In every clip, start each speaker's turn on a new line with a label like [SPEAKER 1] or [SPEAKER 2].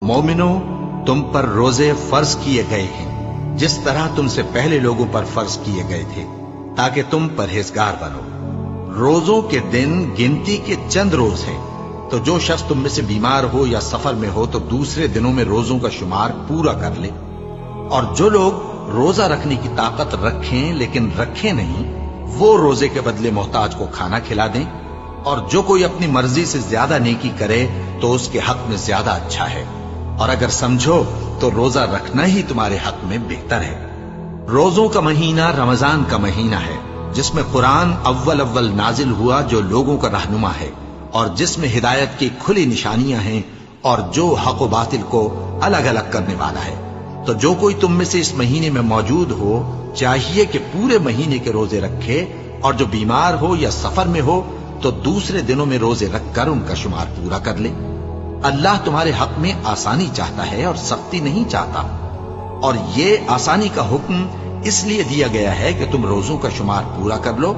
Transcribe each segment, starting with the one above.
[SPEAKER 1] मोमिनो, तुम पर रोजे फर्ज किए गए हैं जिस तरह तुमसे पहले लोगों पर फर्ज किए गए थे, ताकि तुम परहेजगार बनो। रोजों के दिन गिनती के चंद रोज हैं, तो जो शख्स तुम में से बीमार हो या सफर में हो तो दूसरे दिनों में रोजों का शुमार पूरा कर ले। और जो लोग रोजा रखने की ताकत रखें लेकिन रखें नहीं, वो रोजे के बदले मोहताज को खाना खिला दें। और जो कोई अपनी मर्जी से ज्यादा नेकी करे तो उसके हक में ज्यादा अच्छा है। और अगर समझो तो रोजा रखना ही तुम्हारे हक में बेहतर है। रोजों का महीना रमजान का महीना है, जिसमें कुरान अव्वल अव्वल नाजिल हुआ, जो लोगों का रहनुमा है और जिसमें हिदायत की खुली निशानियां हैं और जो हक व बातिल को अलग अलग करने वाला है। तो जो कोई तुम में से इस महीने में मौजूद हो, चाहिए कि पूरे महीने के रोजे रखे, और जो बीमार हो या सफर में हो तो दूसरे दिनों में रोजे रखकर उनका शुमार पूरा कर ले। अल्लाह तुम्हारे हक में आसानी चाहता है और सख्ती नहीं चाहता। और ये आसानी का हुक्म इसलिए दिया गया है कि तुम रोजों का शुमार पूरा कर लो,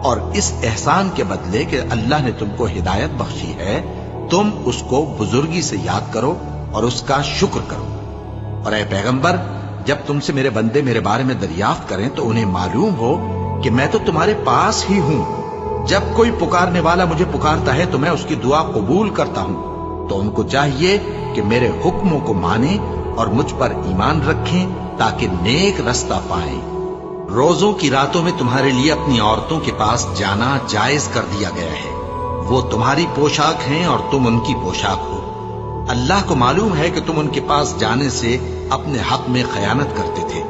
[SPEAKER 1] और इस एहसान के बदले कि अल्लाह ने तुमको हिदायत बख्शी है, तुम उसको बुजुर्गी से याद करो और उसका शुक्र करो। और ऐ पैगंबर, जब तुमसे मेरे बंदे मेरे बारे में दरियाफ्त करें तो उन्हें मालूम हो कि मैं तो तुम्हारे पास ही हूं। जब कोई पुकारने वाला मुझे पुकारता है तो मैं उसकी दुआ कबूल करता हूं। तो उनको चाहिए कि मेरे हुक्मों को माने और मुझ पर ईमान रखें, ताकि नेक रास्ता पाएं। रोजों की रातों में तुम्हारे लिए अपनी औरतों के पास जाना जायज कर दिया गया है। वो तुम्हारी पोशाक हैं और तुम उनकी पोशाक हो। अल्लाह को मालूम है कि तुम उनके पास जाने से अपने हक में खयानत करते थे,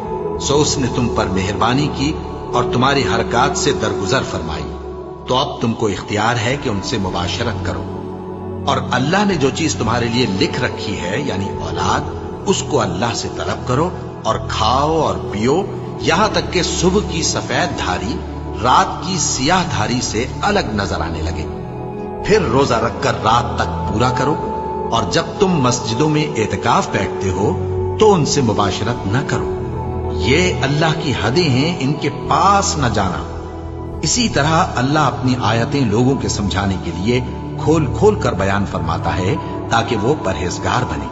[SPEAKER 1] सो उसने तुम पर मेहरबानी की और तुम्हारी हरकत से दरगुजर फरमाई। तो अब तुमको इख्तियार है कि उनसे मुबाशरत करो। और अल्लाह ने जो चीज तुम्हारे लिए लिख रखी है, यानी औलाद, उसको अल्लाह से तलब करो और खाओ और पियो, यहां तक कि सुबह की सफेद धारी रात की सियाह धारी से अलग नजर आने लगे। फिर रोजा रखकर रात तक पूरा करो। और जब तुम मस्जिदों में एतकाफ बैठते हो तो उनसे मुबाशरत न करो। ये अल्लाह की हदें हैं, इनके पास न जाना। इसी तरह अल्लाह अपनी आयतें लोगों के समझाने के लिए खोल खोल कर बयान फरमाता है, ताकि वो परहेजगार बने।